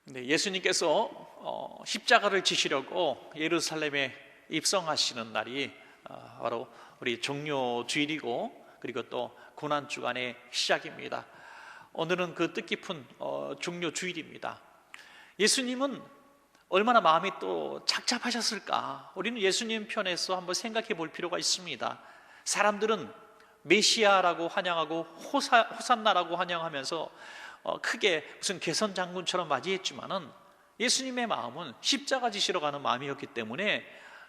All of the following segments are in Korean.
네, 예수님께서 십자가를 지시려고 예루살렘에 입성하시는 날이 바로 우리 종료주일이고, 그리고 또 고난주간의 시작입니다. 오늘은 그 뜻깊은 종료주일입니다. 예수님은 얼마나 마음이 또 착잡하셨을까? 우리는 예수님 편에서 한번 생각해 볼 필요가 있습니다. 사람들은 메시아라고 환영하고 호산나라고 환영하면서 크게 무슨 개선 장군처럼 맞이했지만은 예수님의 마음은 십자가 지시러 가는 마음이었기 때문에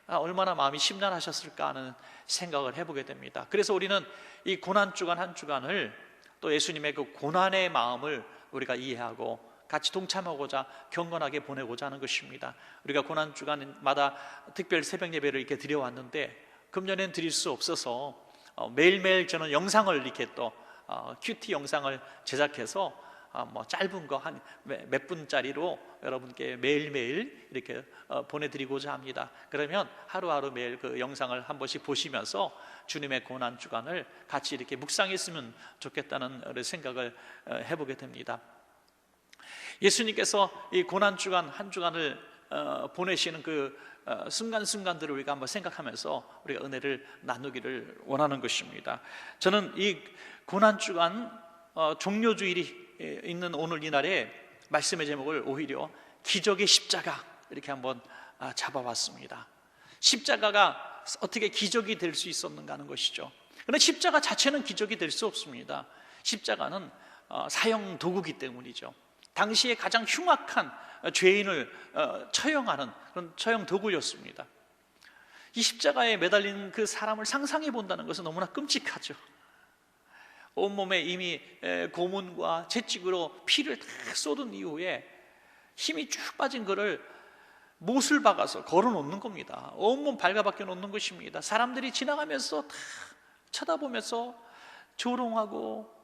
얼마나 마음이 심란하셨을까 하는 생각을 해보게 됩니다. 그래서 우리는 이 고난주간 한 주간을 또 예수님의 그 고난의 마음을 우리가 이해하고 같이 동참하고자 경건하게 보내고자 하는 것입니다. 우리가 고난주간마다 특별 새벽 예배를 이렇게 드려왔는데 금년엔 드릴 수 없어서 매일매일 저는 영상을 이렇게 또 큐티 영상을 제작해서 짧은 거 한 몇 분짜리로 여러분께 매일매일 이렇게 보내드리고자 합니다. 그러면 하루하루 매일 그 영상을 한 번씩 보시면서 주님의 고난주간을 같이 이렇게 묵상했으면 좋겠다는 생각을 해보게 됩니다. 예수님께서 이 고난주간 한 주간을 보내시는 그 순간순간들을 우리가 한번 생각하면서 우리가 은혜를 나누기를 원하는 것입니다. 저는 이 고난주간 종료주일이 있는 오늘 이날에 말씀의 제목을 오히려 기적의 십자가 이렇게 한번 잡아봤습니다. 십자가가 어떻게 기적이 될 수 있었는가 하는 것이죠. 그런데 십자가 자체는 기적이 될 수 없습니다. 십자가는 사형 도구이기 때문이죠. 당시에 가장 흉악한 죄인을 처형하는 그런 처형 도구였습니다. 이 십자가에 매달린 그 사람을 상상해 본다는 것은 너무나 끔찍하죠. 온몸에 이미 고문과 채찍으로 피를 다 쏟은 이후에 힘이 쭉 빠진 그를 못을 박아서 걸어 놓는 겁니다. 온몸 발가벗겨 놓는 것입니다. 사람들이 지나가면서 다 쳐다보면서 조롱하고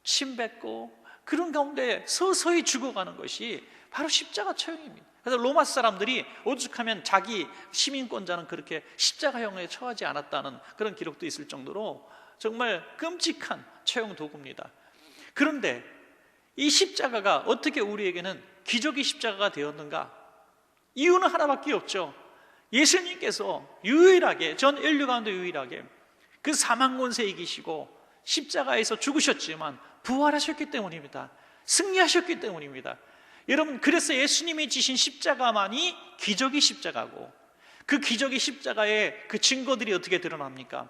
침 뱉고 그런 가운데 서서히 죽어가는 것이 바로 십자가 처형입니다. 그래서 로마 사람들이 오죽하면 자기 시민권자는 그렇게 십자가형에 처하지 않았다는 그런 기록도 있을 정도로 정말 끔찍한 처형 도구입니다. 그런데 이 십자가가 어떻게 우리에게는 기적의 십자가가 되었는가? 이유는 하나밖에 없죠. 예수님께서 유일하게, 전 인류 가운데 유일하게 그 사망 권세 이기시고 십자가에서 죽으셨지만 부활하셨기 때문입니다. 승리하셨기 때문입니다. 여러분, 그래서 예수님이 지신 십자가만이 기적의 십자가고, 그 기적의 십자가의 그 증거들이 어떻게 드러납니까?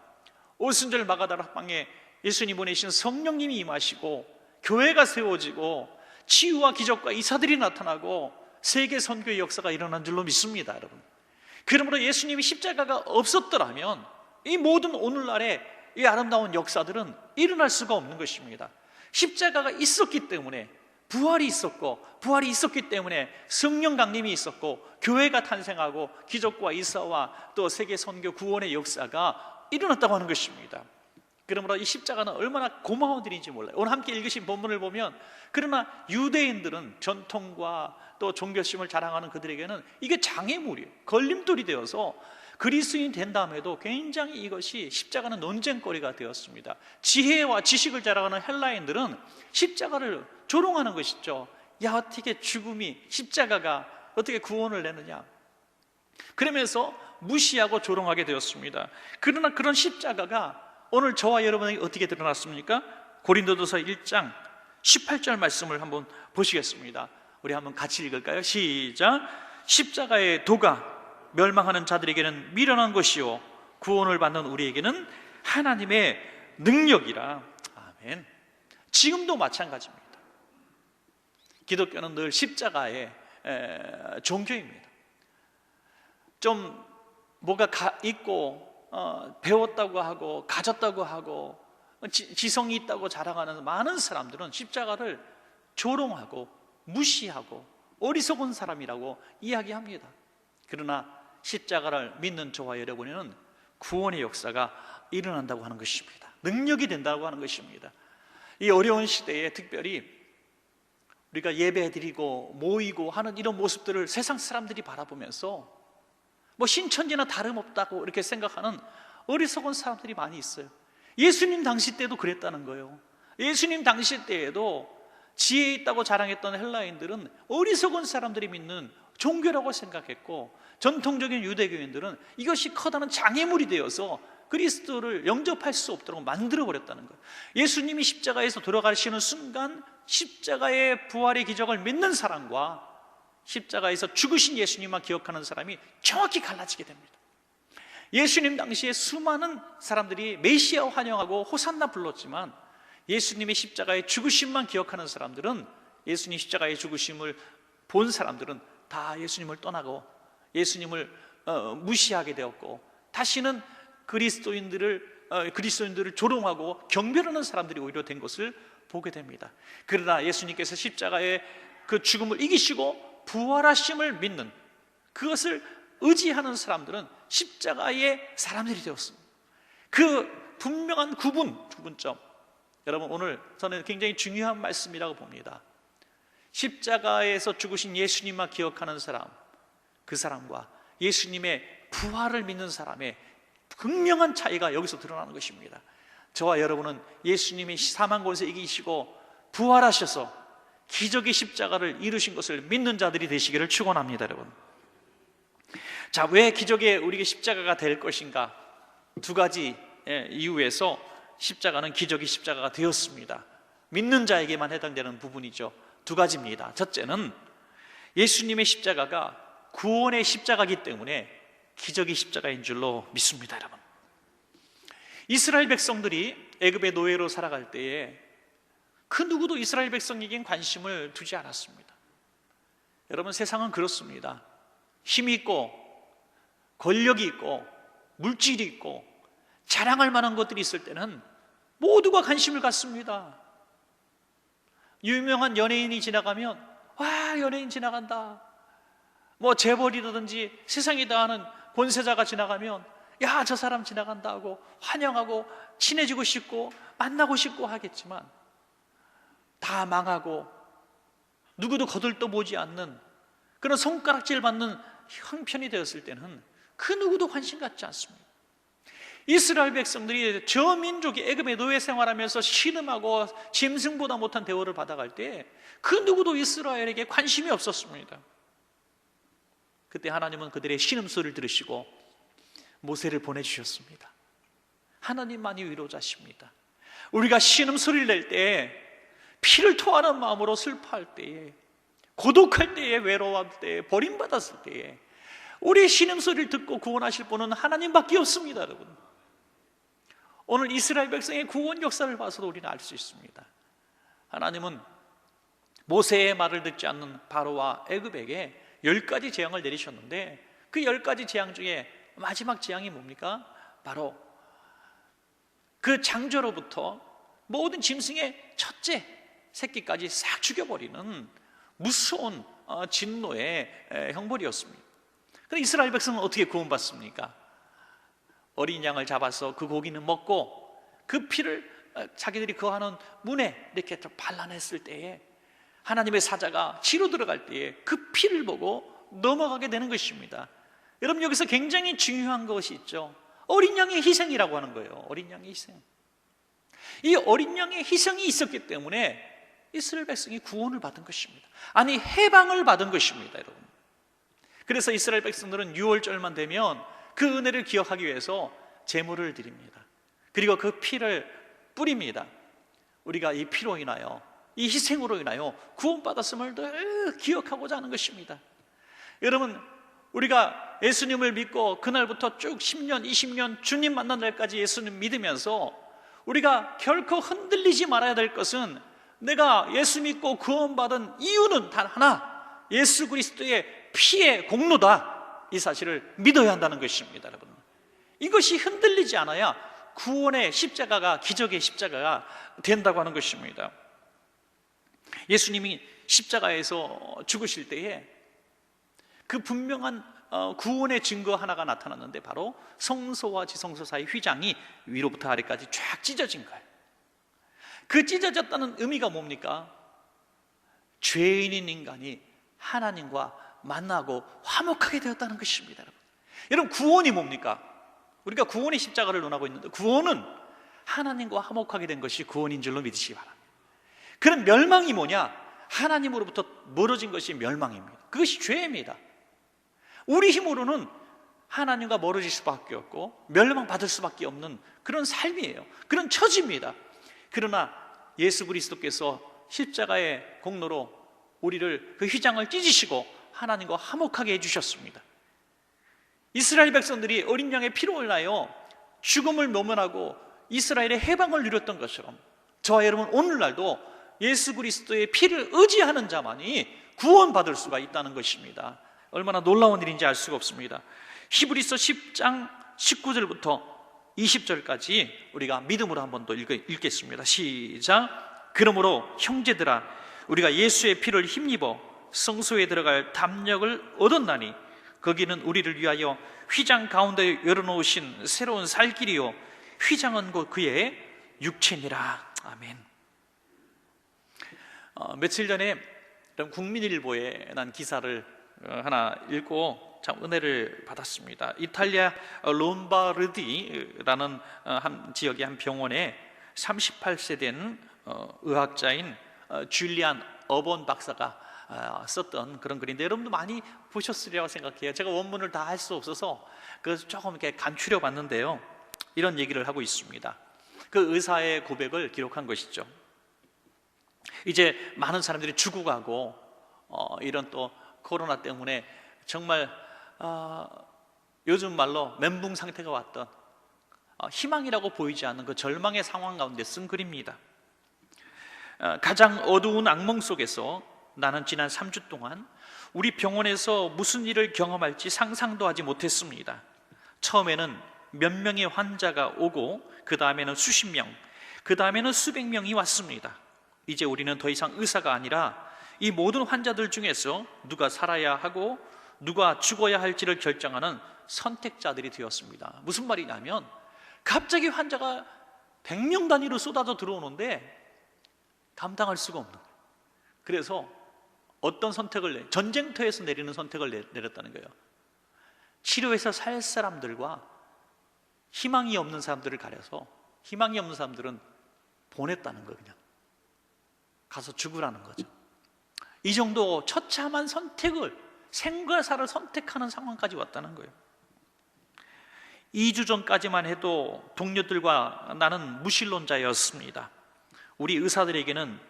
오순절 마가다라 합방에 예수님 보내신 성령님이 임하시고 교회가 세워지고 치유와 기적과 이사들이 나타나고 세계 선교의 역사가 일어난 줄로 믿습니다, 여러분. 그러므로 예수님이 십자가가 없었더라면 이 모든 오늘날의 이 아름다운 역사들은 일어날 수가 없는 것입니다. 십자가가 있었기 때문에 부활이 있었고, 부활이 있었기 때문에 성령 강림이 있었고, 교회가 탄생하고 기적과 이사와 또 세계 선교 구원의 역사가 일어났다고 하는 것입니다. 그러므로 이 십자가는 얼마나 고마운 일인지 몰라요. 오늘 함께 읽으신 본문을 보면, 그러나 유대인들은 전통과 또 종교심을 자랑하는 그들에게는 이게 장애물이에요. 걸림돌이 되어서 그리스도인이 된 다음에도 굉장히 이것이 십자가는 논쟁거리가 되었습니다. 지혜와 지식을 자랑하는 헬라인들은 십자가를 조롱하는 것이죠. 야, 어떻게 죽음이, 십자가가 어떻게 구원을 내느냐, 그러면서 무시하고 조롱하게 되었습니다. 그러나 그런 십자가가 오늘 저와 여러분에게 어떻게 드러났습니까? 고린도전서 1장 18절 말씀을 한번 보시겠습니다. 우리 한번 같이 읽을까요? 시작. 십자가의 도가 멸망하는 자들에게는 미련한 것이요 구원을 받는 우리에게는 하나님의 능력이라. 아멘. 지금도 마찬가지입니다. 기독교는 늘 십자가의 종교입니다. 좀 뭐가 있고 배웠다고 하고 가졌다고 하고 지성이 있다고 자랑하는 많은 사람들은 십자가를 조롱하고 무시하고 어리석은 사람이라고 이야기합니다. 그러나 십자가를 믿는 저와 여러분에는 구원의 역사가 일어난다고 하는 것입니다. 능력이 된다고 하는 것입니다. 이 어려운 시대에 특별히 우리가 예배드리고 모이고 하는 이런 모습들을 세상 사람들이 바라보면서 뭐 신천지나 다름없다고 이렇게 생각하는 어리석은 사람들이 많이 있어요. 예수님 당시 때도 그랬다는 거예요. 예수님 당시 때에도 지혜 있다고 자랑했던 헬라인들은 어리석은 사람들이 믿는 종교라고 생각했고, 전통적인 유대교인들은 이것이 커다란 장애물이 되어서 그리스도를 영접할 수 없도록 만들어버렸다는 거예요. 예수님이 십자가에서 돌아가시는 순간 십자가의 부활의 기적을 믿는 사람과 십자가에서 죽으신 예수님만 기억하는 사람이 정확히 갈라지게 됩니다. 예수님 당시에 수많은 사람들이 메시아 환영하고 호산나 불렀지만, 예수님의 십자가의 죽으심만 기억하는 사람들은, 예수님 십자가의 죽으심을 본 사람들은 다 예수님을 떠나고 예수님을 무시하게 되었고, 다시는 그리스도인들을 조롱하고 경멸하는 사람들이 오히려 된 것을 보게 됩니다. 그러나 예수님께서 십자가의 그 죽음을 이기시고 부활하심을 믿는, 그것을 의지하는 사람들은 십자가의 사람들이 되었습니다. 그 분명한 구분점, 여러분, 오늘 저는 굉장히 중요한 말씀이라고 봅니다. 십자가에서 죽으신 예수님만 기억하는 사람, 그 사람과 예수님의 부활을 믿는 사람의 분명한 차이가 여기서 드러나는 것입니다. 저와 여러분은 예수님이 사망 권세 이기시고 부활하셔서 기적의 십자가를 이루신 것을 믿는 자들이 되시기를 축원합니다, 여러분. 자, 왜 기적의 우리에게 십자가가 될 것인가? 두 가지 이유에서 십자가는 기적의 십자가가 되었습니다. 믿는 자에게만 해당되는 부분이죠. 두 가지입니다. 첫째는 예수님의 십자가가 구원의 십자가이기 때문에 기적의 십자가인 줄로 믿습니다, 여러분. 이스라엘 백성들이 애굽의 노예로 살아갈 때에 그 누구도 이스라엘 백성에겐 관심을 두지 않았습니다. 여러분, 세상은 그렇습니다. 힘이 있고 권력이 있고 물질이 있고 자랑할 만한 것들이 있을 때는 모두가 관심을 갖습니다. 유명한 연예인이 지나가면 와, 연예인 지나간다. 뭐 재벌이라든지 세상이 다 아는 권세자가 지나가면 야, 저 사람 지나간다 하고 환영하고 친해지고 싶고 만나고 싶고 하겠지만, 다 망하고 누구도 거들떠보지 않는 그런 손가락질 받는 형편이 되었을 때는 그 누구도 관심 갖지 않습니다. 이스라엘 백성들이 저 민족이 애굽의 노예 생활하면서 신음하고 짐승보다 못한 대우를 받아갈 때 그 누구도 이스라엘에게 관심이 없었습니다. 그때 하나님은 그들의 신음소리를 들으시고 모세를 보내주셨습니다. 하나님만이 위로자십니다. 우리가 신음소리를 낼 때, 피를 토하는 마음으로 슬퍼할 때에, 고독할 때에, 외로워할 때에, 버림받았을 때에 우리의 신음소리를 듣고 구원하실 분은 하나님밖에 없습니다, 여러분. 오늘 이스라엘 백성의 구원 역사를 봐서도 우리는 알 수 있습니다. 하나님은 모세의 말을 듣지 않는 바로와 애굽에게 10가지 재앙을 내리셨는데, 그 10가지 재앙 중에 마지막 재앙이 뭡니까? 바로 그 장조로부터 모든 짐승의 첫째 새끼까지 싹 죽여버리는 무서운 진노의 형벌이었습니다. 그런데 이스라엘 백성은 어떻게 구원받습니까? 어린 양을 잡아서 그 고기는 먹고 그 피를 자기들이 거하는 문에 이렇게 발라냈을 때에, 하나님의 사자가 치러 들어갈 때에 그 피를 보고 넘어가게 되는 것입니다. 여러분, 여기서 굉장히 중요한 것이 있죠. 어린 양의 희생이라고 하는 거예요. 어린 양의 희생. 이 어린 양의 희생이 있었기 때문에 이스라엘 백성이 구원을 받은 것입니다. 아니, 해방을 받은 것입니다, 여러분. 그래서 이스라엘 백성들은 유월절만 되면 그 은혜를 기억하기 위해서 제물을 드립니다. 그리고 그 피를 뿌립니다. 우리가 이 피로 인하여, 이 희생으로 인하여 구원받았음을 늘 기억하고자 하는 것입니다. 여러분, 우리가 예수님을 믿고 그날부터 쭉 10년, 20년 주님 만난 날까지 예수님 믿으면서 우리가 결코 흔들리지 말아야 될 것은, 내가 예수 믿고 구원받은 이유는 단 하나, 예수 그리스도의 피의 공로다, 이 사실을 믿어야 한다는 것입니다, 여러분. 이것이 흔들리지 않아야 구원의 십자가가, 기적의 십자가가 된다고 하는 것입니다. 예수님이 십자가에서 죽으실 때에 그 분명한 구원의 증거 하나가 나타났는데, 바로 성소와 지성소 사이 휘장이 위로부터 아래까지 쫙 찢어진 거예요. 그 찢어졌다는 의미가 뭡니까? 죄인인 인간이 하나님과 만나고 화목하게 되었다는 것입니다, 여러분. 여러분, 구원이 뭡니까? 우리가 구원의 십자가를 논하고 있는데, 구원은 하나님과 화목하게 된 것이 구원인 줄로 믿으시기 바랍니다. 그런 멸망이 뭐냐? 하나님으로부터 멀어진 것이 멸망입니다. 그것이 죄입니다. 우리 힘으로는 하나님과 멀어질 수밖에 없고 멸망받을 수밖에 없는 그런 삶이에요. 그런 처지입니다. 그러나 예수 그리스도께서 십자가의 공로로 우리를 그 휘장을 찢으시고 하나님과 화목하게 해주셨습니다. 이스라엘 백성들이 어린 양의 피로 올라요 죽음을 모면하고 이스라엘의 해방을 누렸던 것처럼 저와 여러분 오늘날도 예수 그리스도의 피를 의지하는 자만이 구원받을 수가 있다는 것입니다. 얼마나 놀라운 일인지 알 수가 없습니다. 히브리서 10장 19절부터 20절까지 우리가 믿음으로 한번 더 읽겠습니다. 시작. 그러므로 형제들아 우리가 예수의 피를 힘입어 성소에 들어갈 담력을 얻었나니 거기는 우리를 위하여 휘장 가운데 열어놓으신 새로운 살 길이요 휘장은 곧 그의 육체니라. 아멘. 며칠 전에 국민일보에 난 기사를 하나 읽고 참 은혜를 받았습니다. 이탈리아 롬바르디라는 한 지역의 한 병원에 38세 된 의학자인 줄리안 어본 박사가 썼던 그런 글인데 여러분도 많이 보셨으리라고 생각해요. 제가 원문을 다 할 수 없어서 그래서 조금 이렇게 간추려 봤는데요. 이런 얘기를 하고 있습니다. 그 의사의 고백을 기록한 것이죠. 이제 많은 사람들이 죽어가고 이런 또 코로나 때문에 정말 요즘 말로 멘붕 상태가 왔던 희망이라고 보이지 않는 그 절망의 상황 가운데 쓴 글입니다. 가장 어두운 악몽 속에서 나는 지난 3주 동안 우리 병원에서 무슨 일을 경험할지 상상도 하지 못했습니다. 처음에는 몇 명의 환자가 오고 그 다음에는 수십 명, 그 다음에는 수백 명이 왔습니다. 이제 우리는 더 이상 의사가 아니라 이 모든 환자들 중에서 누가 살아야 하고 누가 죽어야 할지를 결정하는 선택자들이 되었습니다. 무슨 말이냐면 갑자기 환자가 100명 단위로 쏟아져 들어오는데 감당할 수가 없는 거예요. 그래서 어떤 선택을 전쟁터에서 내리는 선택을 내렸다는 거예요. 치료해서 살 사람들과 희망이 없는 사람들을 가려서 희망이 없는 사람들은 보냈다는 거예요. 그냥 가서 죽으라는 거죠. 이 정도 처참한 선택을 생과 사를 선택하는 상황까지 왔다는 거예요. 2주 전까지만 해도 동료들과 나는 무신론자였습니다. 우리 의사들에게는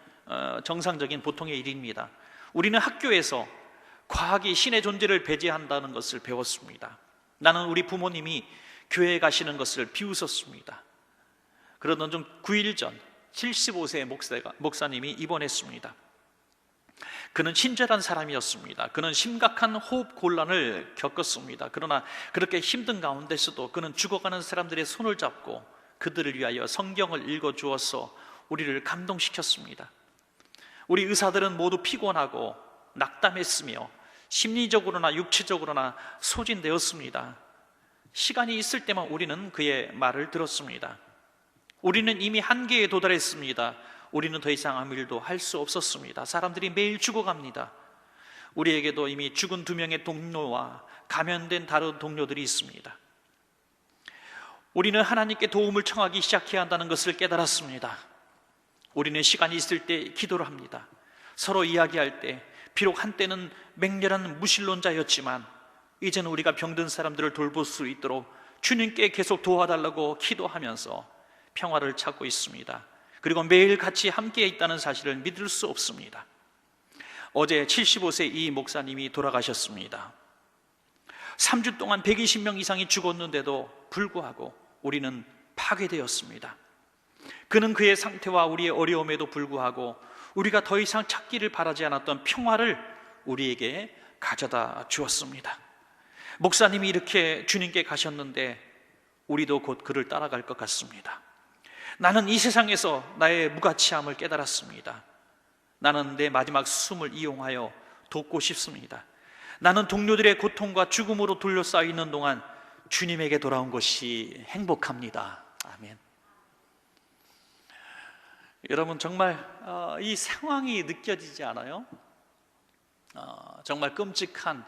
정상적인 보통의 일입니다. 우리는 학교에서 과학이 신의 존재를 배제한다는 것을 배웠습니다. 나는 우리 부모님이 교회에 가시는 것을 비웃었습니다. 그러던 좀 9일 전 75세 목사님이 입원했습니다. 그는 친절한 사람이었습니다. 그는 심각한 호흡 곤란을 겪었습니다. 그러나 그렇게 힘든 가운데서도 그는 죽어가는 사람들의 손을 잡고 그들을 위하여 성경을 읽어주어서 우리를 감동시켰습니다. 우리 의사들은 모두 피곤하고 낙담했으며 심리적으로나 육체적으로나 소진되었습니다. 시간이 있을 때만 우리는 그의 말을 들었습니다. 우리는 이미 한계에 도달했습니다. 우리는 더 이상 아무 일도 할 수 없었습니다. 사람들이 매일 죽어갑니다. 우리에게도 이미 죽은 2명의 동료와 감염된 다른 동료들이 있습니다. 우리는 하나님께 도움을 청하기 시작해야 한다는 것을 깨달았습니다. 우리는 시간이 있을 때 기도를 합니다. 서로 이야기할 때 비록 한때는 맹렬한 무신론자였지만 이제는 우리가 병든 사람들을 돌볼 수 있도록 주님께 계속 도와달라고 기도하면서 평화를 찾고 있습니다. 그리고 매일 같이 함께 있다는 사실을 믿을 수 없습니다. 어제 75세 이 목사님이 돌아가셨습니다. 3주 동안 120명 이상이 죽었는데도 불구하고 우리는 파괴되었습니다. 그는 그의 상태와 우리의 어려움에도 불구하고 우리가 더 이상 찾기를 바라지 않았던 평화를 우리에게 가져다 주었습니다. 목사님이 이렇게 주님께 가셨는데 우리도 곧 그를 따라갈 것 같습니다. 나는 이 세상에서 나의 무가치함을 깨달았습니다. 나는 내 마지막 숨을 이용하여 돕고 싶습니다. 나는 동료들의 고통과 죽음으로 둘러싸여 있는 동안 주님에게 돌아온 것이 행복합니다. 아멘. 여러분 정말 이 상황이 느껴지지 않아요? 정말 끔찍한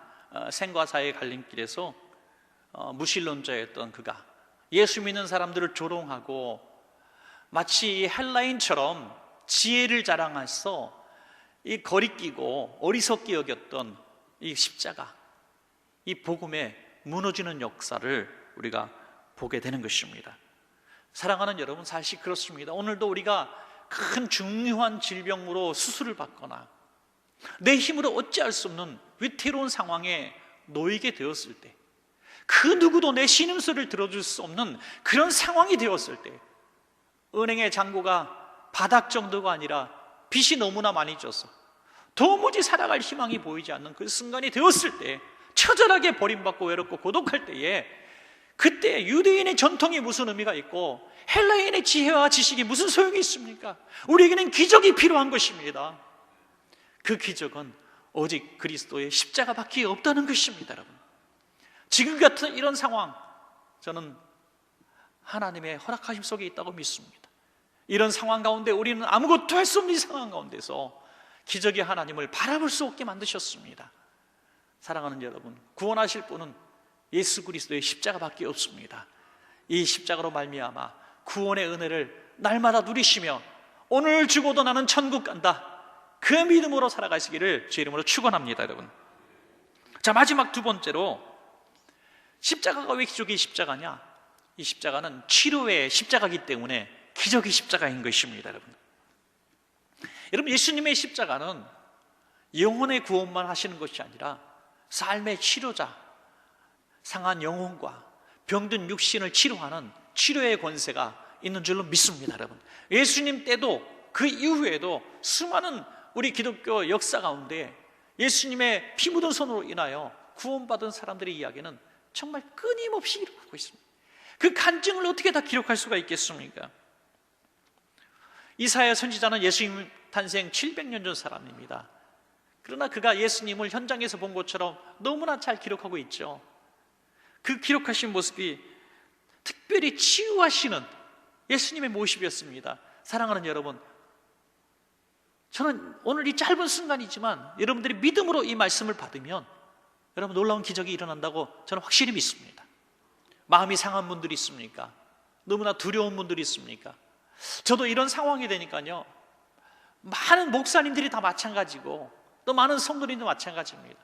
생과 사의 갈림길에서 무신론자였던 그가 예수 믿는 사람들을 조롱하고 마치 헬라인처럼 지혜를 자랑해서 이 거리끼고 어리석게 여겼던 이 십자가, 이 복음의 무너지는 역사를 우리가 보게 되는 것입니다. 사랑하는 여러분, 사실 그렇습니다. 오늘도 우리가 큰 중요한 질병으로 수술을 받거나 내 힘으로 어찌할 수 없는 위태로운 상황에 놓이게 되었을 때, 그 누구도 내 신음소리를 들어줄 수 없는 그런 상황이 되었을 때, 은행의 잔고가 바닥 정도가 아니라 빚이 너무나 많이 져서 도무지 살아갈 희망이 보이지 않는 그 순간이 되었을 때, 처절하게 버림받고 외롭고 고독할 때에, 그때 유대인의 전통이 무슨 의미가 있고 헬라인의 지혜와 지식이 무슨 소용이 있습니까? 우리에게는 기적이 필요한 것입니다. 그 기적은 오직 그리스도의 십자가밖에 없다는 것입니다. 여러분, 지금 같은 이런 상황, 저는 하나님의 허락하심 속에 있다고 믿습니다. 이런 상황 가운데 우리는 아무것도 할 수 없는 상황 가운데서 기적의 하나님을 바라볼 수 없게 만드셨습니다. 사랑하는 여러분, 구원하실 분은 예수 그리스도의 십자가밖에 없습니다. 이 십자가로 말미암아 구원의 은혜를 날마다 누리시며 오늘 죽어도 나는 천국 간다, 그 믿음으로 살아가시기를 주 이름으로 축원합니다. 여러분, 자, 마지막 두 번째로, 십자가가 왜 기적의 십자가냐? 이 십자가는 치료의 십자가이기 때문에 기적의 십자가인 것입니다. 여러분, 예수님의 십자가는 영혼의 구원만 하시는 것이 아니라 삶의 치료자, 상한 영혼과 병든 육신을 치료하는 치료의 권세가 있는 줄로 믿습니다. 여러분, 예수님 때도 그 이후에도 수많은 우리 기독교 역사 가운데 예수님의 피 묻은 손으로 인하여 구원받은 사람들의 이야기는 정말 끊임없이 기록하고 있습니다. 그 간증을 어떻게 다 기록할 수가 있겠습니까? 이사야 선지자는 예수님 탄생 700년 전 사람입니다. 그러나 그가 예수님을 현장에서 본 것처럼 너무나 잘 기록하고 있죠. 그 기록하신 모습이 특별히 치유하시는 예수님의 모습이었습니다. 사랑하는 여러분, 저는 오늘 이 짧은 순간이지만 여러분들이 믿음으로 이 말씀을 받으면 여러분, 놀라운 기적이 일어난다고 저는 확실히 믿습니다. 마음이 상한 분들이 있습니까? 너무나 두려운 분들이 있습니까? 저도 이런 상황이 되니까요, 많은 목사님들이 다 마찬가지고 또 많은 성도님도 마찬가지입니다.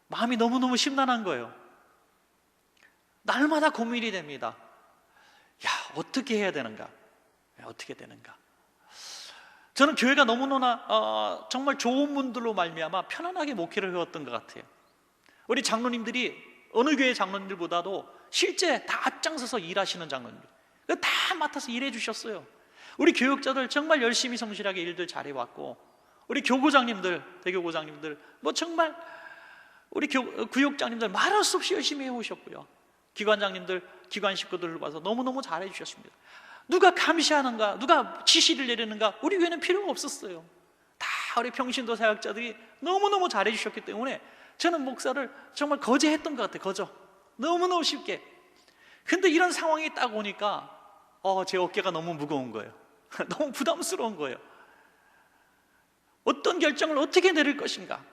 마음이 너무너무 심란한 거예요. 날마다 고민이 됩니다. 야, 어떻게 해야 되는가? 어떻게 되는가? 저는 교회가 너무나 정말 좋은 분들로 말미암아 편안하게 목회를 해왔던 것 같아요. 우리 장로님들이 어느 교회 장로님들보다도 실제 다 앞장서서 일하시는 장로님들, 다 맡아서 일해 주셨어요. 우리 교육자들 정말 열심히 성실하게 일들 잘해왔고, 우리 교구장님들, 대교구장님들, 정말 우리 구역장님들 말할 수 없이 열심히 해오셨고요. 기관장님들, 기관 식구들을 봐서 너무너무 잘해 주셨습니다. 누가 감시하는가, 누가 지시를 내리는가, 우리 교회는 필요가 없었어요. 다 우리 평신도 사역자들이 너무너무 잘해 주셨기 때문에 저는 목사를 정말 거저했던 것 같아요. 거저, 너무너무 쉽게. 근데 이런 상황이 딱 오니까 제 어깨가 너무 무거운 거예요. 너무 부담스러운 거예요. 어떤 결정을 어떻게 내릴 것인가,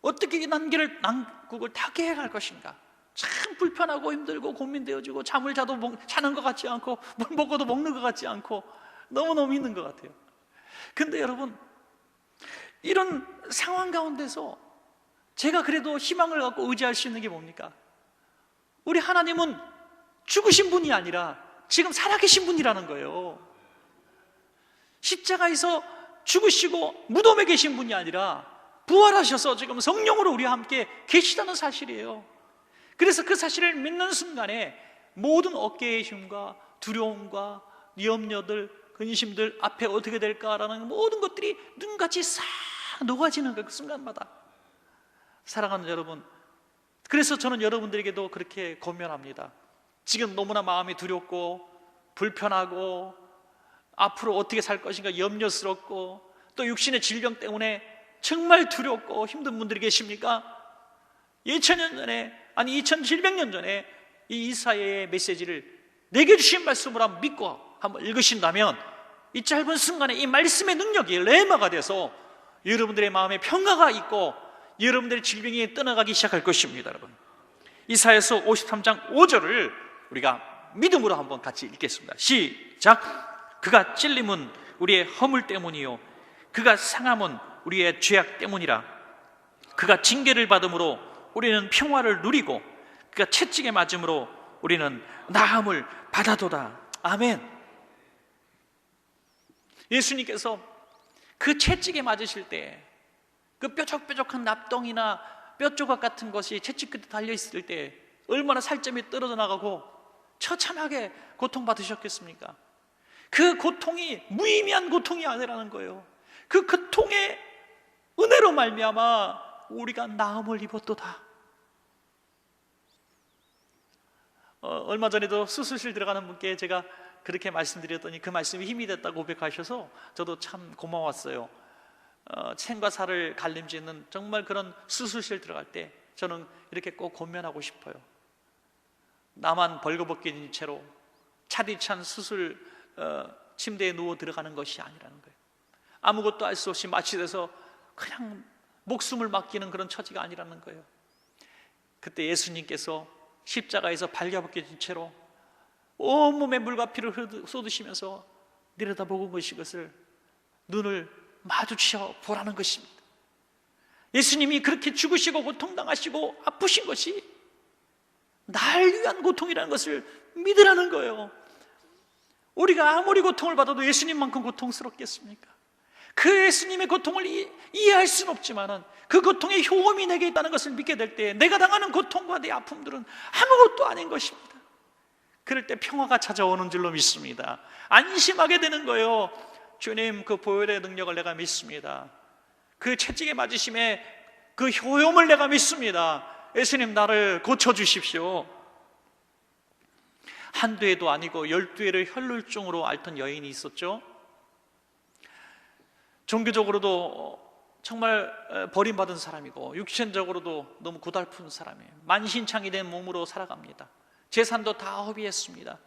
어떻게 난국을 타게 해갈 것인가, 참 불편하고 힘들고 고민되어지고, 잠을 자도 자는 것 같지 않고 물 먹어도 먹는 것 같지 않고 너무너무 힘든 것 같아요. 근데 여러분, 이런 상황 가운데서 제가 그래도 희망을 갖고 의지할 수 있는 게 뭡니까? 우리 하나님은 죽으신 분이 아니라 지금 살아계신 분이라는 거예요. 십자가에서 죽으시고 무덤에 계신 분이 아니라 부활하셔서 지금 성령으로 우리와 함께 계시다는 사실이에요. 그래서 그 사실을 믿는 순간에 모든 어깨의 힘과 두려움과 염려들, 근심들, 앞에 어떻게 될까라는 모든 것들이 눈같이 싹 녹아지는 그 순간마다. 사랑하는 여러분, 그래서 저는 여러분들에게도 그렇게 권면합니다. 지금 너무나 마음이 두렵고 불편하고 앞으로 어떻게 살 것인가 염려스럽고 또 육신의 질병 때문에 정말 두렵고 힘든 분들이 계십니까? 2000년 전에, 아니 2700년 전에 이 이사야의 메시지를 내게 주신 말씀으로 한번 믿고 한번 읽으신다면 이 짧은 순간에 이 말씀의 능력이 레마가 돼서 여러분들의 마음에 평화가 있고 여러분들의 질병이 떠나가기 시작할 것입니다. 여러분, 이사야서 53장 5절을 우리가 믿음으로 한번 같이 읽겠습니다. 시작. 그가 찔림은 우리의 허물 때문이요 그가 상함은 우리의 죄악 때문이라. 그가 징계를 받음으로 우리는 평화를 누리고 그가 채찍에 맞음으로 우리는 나음을 받아도다. 아멘. 예수님께서 그 채찍에 맞으실 때 그 뾰족뾰족한 납덩이나 뼈조각 같은 것이 채찍 끝에 달려있을 때 얼마나 살점이 떨어져 나가고 처참하게 고통받으셨겠습니까? 그 고통이 무의미한 고통이 아니라는 거예요. 그 고통의 은혜로 말미암아 우리가 나음을 입었도다. 얼마 전에도 수술실 들어가는 분께 제가 그렇게 말씀드렸더니 그 말씀이 힘이 됐다고 고백하셔서 저도 참 고마웠어요. 생과 사를 갈림짓는 정말 그런 수술실 들어갈 때 저는 이렇게 꼭 권면하고 싶어요. 나만 벌거벗긴 채로 차디찬 수술 침대에 누워 들어가는 것이 아니라는 거예요. 아무것도 알 수 없이 마취돼서 그냥 목숨을 맡기는 그런 처지가 아니라는 거예요. 그때 예수님께서 십자가에서 발겨벗긴 채로 온몸에 물과 피를 쏟으시면서 내려다보고 보신 것을 눈을 마주쳐 보라는 것입니다. 예수님이 그렇게 죽으시고 고통당하시고 아프신 것이 날 위한 고통이라는 것을 믿으라는 거예요. 우리가 아무리 고통을 받아도 예수님만큼 고통스럽겠습니까? 그 예수님의 고통을 이해할 수는 없지만 그 고통의 효험이 내게 있다는 것을 믿게 될 때 내가 당하는 고통과 내 아픔들은 아무것도 아닌 것입니다. 그럴 때 평화가 찾아오는 줄로 믿습니다. 안심하게 되는 거예요. 주님, 그 보혈의 능력을 내가 믿습니다. 그 채찍에 맞으심에 그 효험을 내가 믿습니다. 예수님, 나를 고쳐주십시오. 한두 해도 아니고 12해를 혈루증으로 앓던 여인이 있었죠. 종교적으로도 정말 버림받은 사람이고 육신적으로도 너무 고달픈 사람이에요. 만신창이 된 몸으로 살아갑니다. 재산도 다 허비했습니다.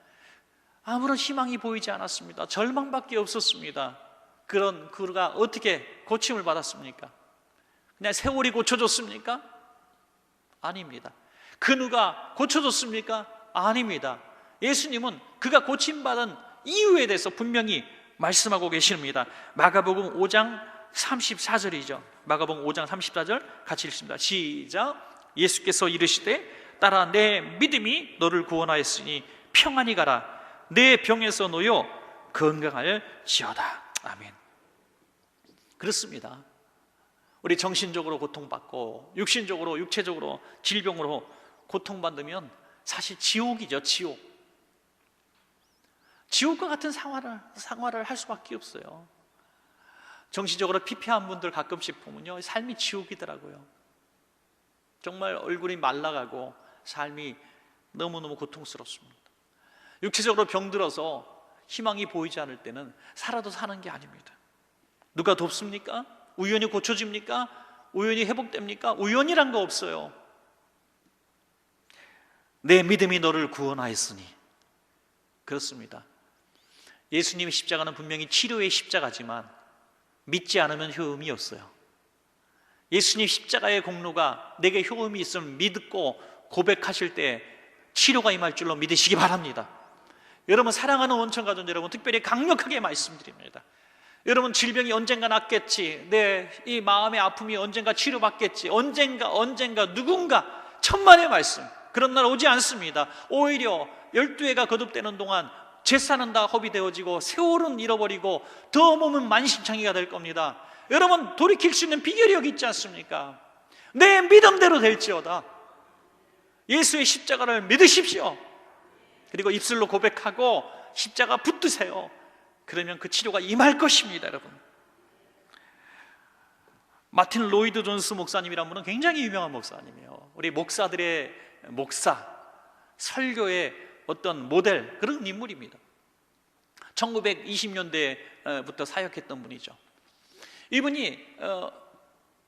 아무런 희망이 보이지 않았습니다. 절망밖에 없었습니다. 그런 그가 어떻게 고침을 받았습니까? 그냥 세월이 고쳐줬습니까? 아닙니다. 그 누가 고쳐줬습니까? 아닙니다. 예수님은 그가 고침받은 이유에 대해서 분명히 말씀하고 계십니다. 마가복음 5장 34절이죠. 마가복음 5장 34절 같이 읽습니다. 시작. 예수께서 이르시되 따라 내 믿음이 너를 구원하였으니 평안히 가라. 내 병에서 놓여 건강할지어다. 아멘. 그렇습니다. 우리 정신적으로 고통받고 육신적으로 육체적으로 질병으로 고통받으면 사실 지옥이죠. 지옥과 같은 생활을 할 수밖에 없어요. 정신적으로 피폐한 분들 가끔씩 보면요, 삶이 지옥이더라고요. 정말 얼굴이 말라가고 삶이 너무너무 고통스럽습니다. 육체적으로 병들어서 희망이 보이지 않을 때는 살아도 사는 게 아닙니다. 누가 돕습니까? 우연히 고쳐집니까? 우연히 회복됩니까? 우연이란 거 없어요. 내 믿음이 너를 구원하였으니. 그렇습니다. 예수님의 십자가는 분명히 치료의 십자가지만 믿지 않으면 효험이 없어요. 예수님 십자가의 공로가 내게 효험이 있음을 믿고 고백하실 때 치료가 임할 줄로 믿으시기 바랍니다. 여러분, 사랑하는 원천가족 여러분, 특별히 강력하게 말씀드립니다. 여러분, 질병이 언젠가 낫겠지, 내 이 마음의 아픔이 언젠가 치료받겠지, 언젠가 누군가, 천만의 말씀, 그런 날 오지 않습니다. 오히려 12해가 거듭되는 동안 제사는 다 허비되어지고 세월은 잃어버리고 더 몸은 만신창이가 될 겁니다. 여러분, 돌이킬 수 있는 비결이 여기 있지 않습니까? 내 믿음대로 될지어다. 예수의 십자가를 믿으십시오. 그리고 입술로 고백하고 십자가 붙드세요. 그러면 그 치료가 임할 것입니다. 여러분, 마틴 로이드 존스 목사님이라는 분은 굉장히 유명한 목사님이에요. 우리 목사들의 목사, 설교의 어떤 모델, 그런 인물입니다. 1920년대부터 사역했던 분이죠. 이분이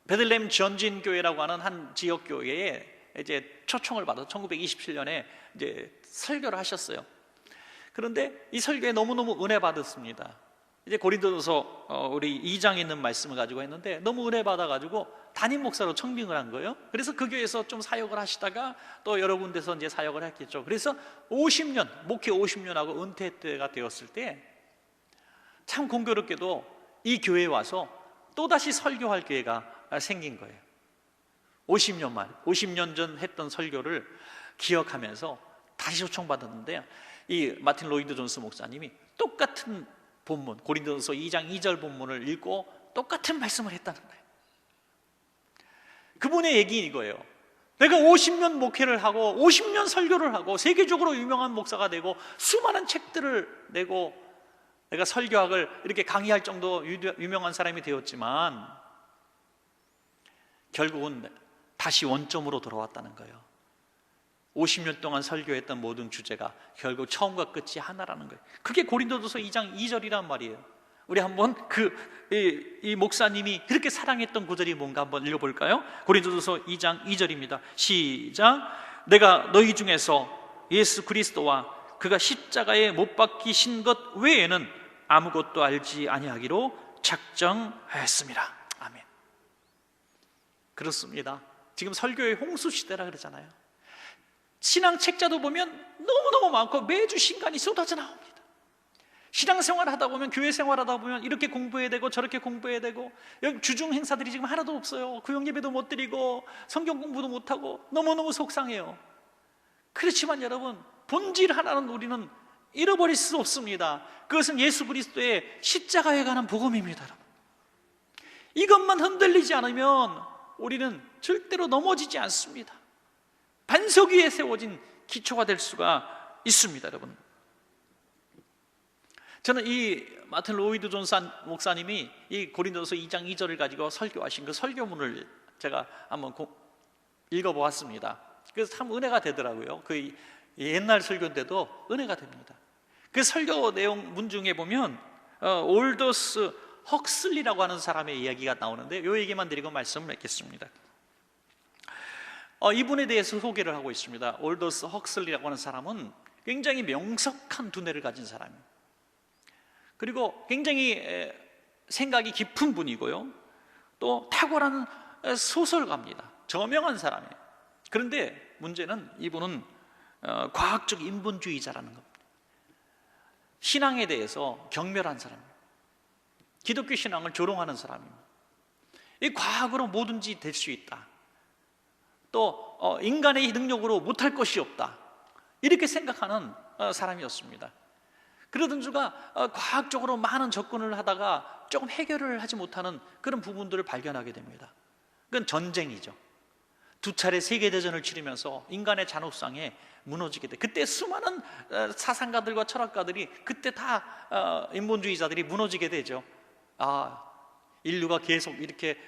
베들레헴 전진교회라고 하는 한 지역 교회에 이제 초청을 받아서 1927년에 이제 설교를 하셨어요. 그런데 이 설교에 너무너무 은혜 받았습니다. 이제 고린도전서 우리 2장에 있는 말씀을 가지고 했는데 너무 은혜 받아가지고 담임 목사로 청빙을 한 거예요. 그래서 그 교회에서 좀 사역을 하시다가 또 여러 군데서 이제 사역을 했겠죠. 그래서 50년, 목회 50년하고 은퇴 때가 되었을 때 참 공교롭게도 이 교회에 와서 또다시 설교할 기회가 생긴 거예요. 50년 전 했던 설교를 기억하면서 다시 요청받았는데, 이 마틴 로이드 존스 목사님이 똑같은 본문, 고린도전서 2장 2절 본문을 읽고 똑같은 말씀을 했다는 거예요. 그분의 얘기 이거예요. 내가 50년 목회를 하고 50년 설교를 하고 세계적으로 유명한 목사가 되고 수많은 책들을 내고 내가 설교학을 이렇게 강의할 정도 유명한 사람이 되었지만 결국은 다시 원점으로 돌아왔다는 거예요. 50년 동안 설교했던 모든 주제가 결국 처음과 끝이 하나라는 거예요. 그게 고린도전서 2장 2절이란 말이에요. 우리 한번 이 목사님이 그렇게 사랑했던 구절이 뭔가 한번 읽어볼까요? 고린도전서 2장 2절입니다. 시작. 내가 너희 중에서 예수 그리스도와 그가 십자가에 못 박히신 것 외에는 아무것도 알지 아니하기로 작정하였습니다. 아멘. 그렇습니다. 지금 설교의 홍수 시대라 그러잖아요. 신앙 책자도 보면 너무너무 많고 매주 신간이 쏟아져 나옵니다. 신앙생활 하다 보면, 교회 생활 하다 보면 이렇게 공부해야 되고 저렇게 공부해야 되고, 여기 주중 행사들이 지금 하나도 없어요. 구역예배도 못 드리고 성경 공부도 못하고 너무너무 속상해요. 그렇지만 여러분, 본질 하나는 우리는 잃어버릴 수 없습니다. 그것은 예수 그리스도의 십자가에 관한 복음입니다. 여러분, 이것만 흔들리지 않으면 우리는 절대로 넘어지지 않습니다. 반석 위에 세워진 기초가 될 수가 있습니다. 여러분, 저는 이 마틴 로이드 존스 목사님이 이 고린도서 2장 2절을 가지고 설교하신 그 설교문을 제가 한번 읽어보았습니다. 그래서 참 은혜가 되더라고요. 그 옛날 설교인데도 은혜가 됩니다. 그 설교 내용 문 중에 보면 올더스 헉슬리라고 하는 사람의 이야기가 나오는데, 이 얘기만 드리고 말씀을 맺겠습니다. 이분에 대해서 소개를 하고 있습니다. 올더스 헉슬리라고 하는 사람은 굉장히 명석한 두뇌를 가진 사람입니다. 그리고 굉장히 생각이 깊은 분이고요, 또 탁월한 소설가입니다. 저명한 사람이에요. 그런데 문제는 이분은 과학적 인본주의자라는 겁니다. 신앙에 대해서 경멸한 사람입니다. 기독교 신앙을 조롱하는 사람입니다. 이 과학으로 뭐든지 될 수 있다, 또 인간의 능력으로 못할 것이 없다, 이렇게 생각하는 사람이었습니다. 그러던 주가 과학적으로 많은 접근을 하다가 조금 해결을 하지 못하는 그런 부분들을 발견하게 됩니다. 그건 전쟁이죠. 2차례 세계대전을 치르면서 인간의 잔혹상에 무너지게 돼. 그때 수많은 사상가들과 철학가들이 그때 다 인본주의자들이 무너지게 되죠. 인류가 계속 이렇게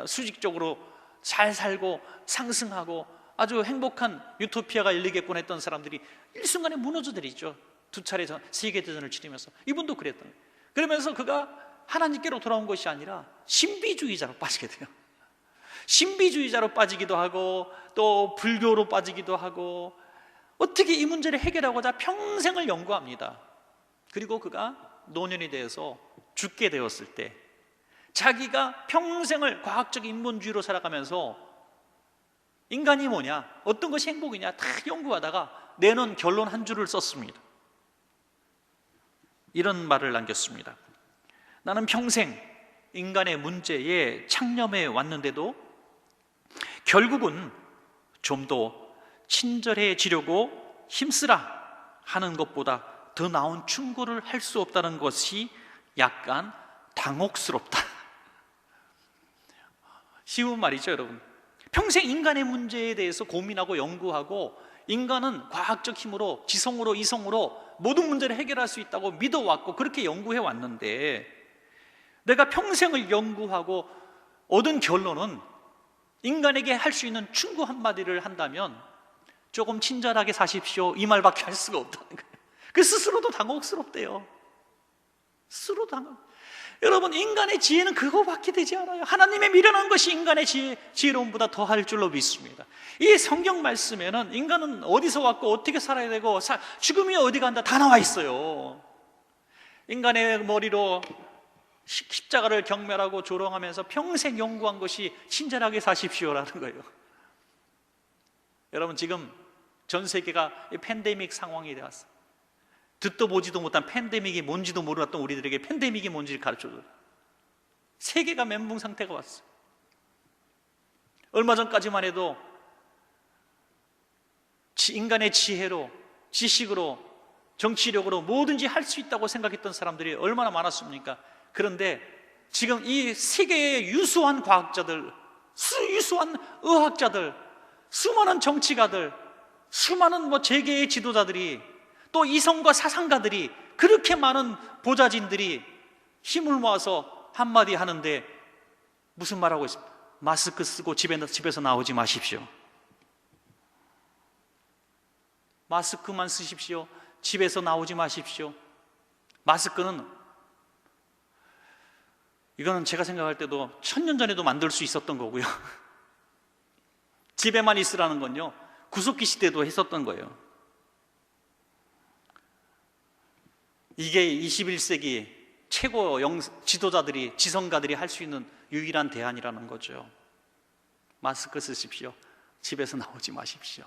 수직적으로 잘 살고 상승하고 아주 행복한 유토피아가 열리겠군 했던 사람들이 일순간에 무너져버리죠. 2차례 세계대전을 치르면서. 이분도 그랬던 거예요. 그러면서 그가 하나님께로 돌아온 것이 아니라 신비주의자로 빠지게 돼요. 신비주의자로 빠지기도 하고 또 불교로 빠지기도 하고, 어떻게 이 문제를 해결하고자 평생을 연구합니다. 그리고 그가 노년이 되어서 죽게 되었을 때 자기가 평생을 과학적 인본주의로 살아가면서 인간이 뭐냐, 어떤 것이 행복이냐 다 연구하다가 내놓은 결론 한 줄을 썼습니다. 이런 말을 남겼습니다. 나는 평생 인간의 문제에 창념해 왔는데도 결국은 좀 더 친절해지려고 힘쓰라 하는 것보다 더 나은 충고를 할 수 없다는 것이 약간 당혹스럽다. 쉬운 말이죠, 여러분. 평생 인간의 문제에 대해서 고민하고 연구하고, 인간은 과학적 힘으로, 지성으로, 이성으로 모든 문제를 해결할 수 있다고 믿어왔고 그렇게 연구해 왔는데, 내가 평생을 연구하고 얻은 결론은 인간에게 할 수 있는 충고 한마디를 한다면 조금 친절하게 사십시오, 이 말밖에 할 수가 없다는 거예요. 그 스스로도 당혹스럽대요. 스스로도 당혹. 여러분, 인간의 지혜는 그거밖에 되지 않아요. 하나님의 미련한 것이 인간의 지혜로움보다 더할 줄로 믿습니다. 이 성경 말씀에는 인간은 어디서 왔고 어떻게 살아야 되고 죽음이 어디 간다 다 나와 있어요. 인간의 머리로 십자가를 경멸하고 조롱하면서 평생 연구한 것이 친절하게 사십시오라는 거예요. 여러분, 지금 전 세계가 팬데믹 상황이 되었어요. 듣도 보지도 못한 팬데믹이 뭔지도 몰랐던 우리들에게 팬데믹이 뭔지를 가르쳐줘요. 세계가 멘붕 상태가 왔어요. 얼마 전까지만 해도 인간의 지혜로, 지식으로, 정치력으로 뭐든지 할 수 있다고 생각했던 사람들이 얼마나 많았습니까? 그런데 지금 이 세계의 유수한 과학자들, 유수한 의학자들, 수많은 정치가들, 수많은 재계의 지도자들이, 또 이성과 사상가들이, 그렇게 많은 보좌진들이 힘을 모아서 한마디 하는데 무슨 말하고 있습니까? 마스크 쓰고 집에서 나오지 마십시오. 마스크만 쓰십시오. 집에서 나오지 마십시오. 마스크는, 이거는 제가 생각할 때도 1000년 전에도 만들 수 있었던 거고요. 집에만 있으라는 건요, 구석기 시대도 했었던 거예요. 이게 21세기 최고 지도자들이, 지성가들이 할 수 있는 유일한 대안이라는 거죠. 마스크 쓰십시오. 집에서 나오지 마십시오.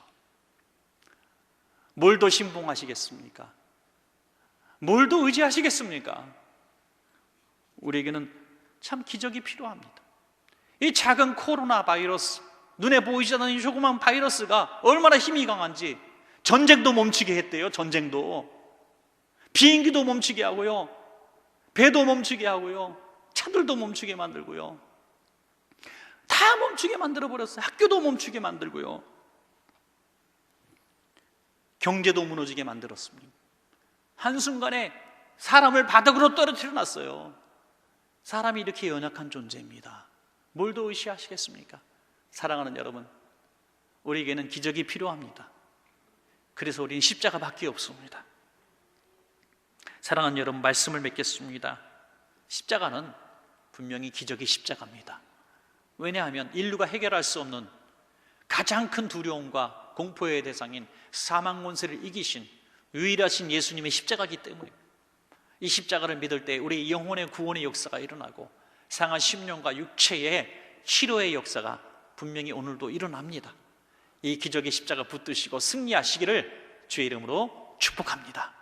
뭘 더 신봉하시겠습니까? 뭘 더 의지하시겠습니까? 우리에게는 참 기적이 필요합니다. 이 작은 코로나 바이러스, 눈에 보이지 않는 이 조그만 바이러스가 얼마나 힘이 강한지, 전쟁도 멈추게 했대요. 전쟁도. 비행기도 멈추게 하고요, 배도 멈추게 하고요, 차들도 멈추게 만들고요, 다 멈추게 만들어버렸어요. 학교도 멈추게 만들고요, 경제도 무너지게 만들었습니다. 한순간에 사람을 바닥으로 떨어뜨려 놨어요. 사람이 이렇게 연약한 존재입니다. 뭘 더 의시하시겠습니까? 사랑하는 여러분, 우리에게는 기적이 필요합니다. 그래서 우리는 십자가밖에 없습니다. 사랑하는 여러분, 말씀을 맺겠습니다. 십자가는 분명히 기적의 십자가입니다. 왜냐하면 인류가 해결할 수 없는 가장 큰 두려움과 공포의 대상인 사망 권세를 이기신 유일하신 예수님의 십자가이기 때문입니다. 이 십자가를 믿을 때 우리 영혼의 구원의 역사가 일어나고 상한 심령과 육체의 치료의 역사가 분명히 오늘도 일어납니다. 이 기적의 십자가 붙드시고 승리하시기를 주의 이름으로 축복합니다.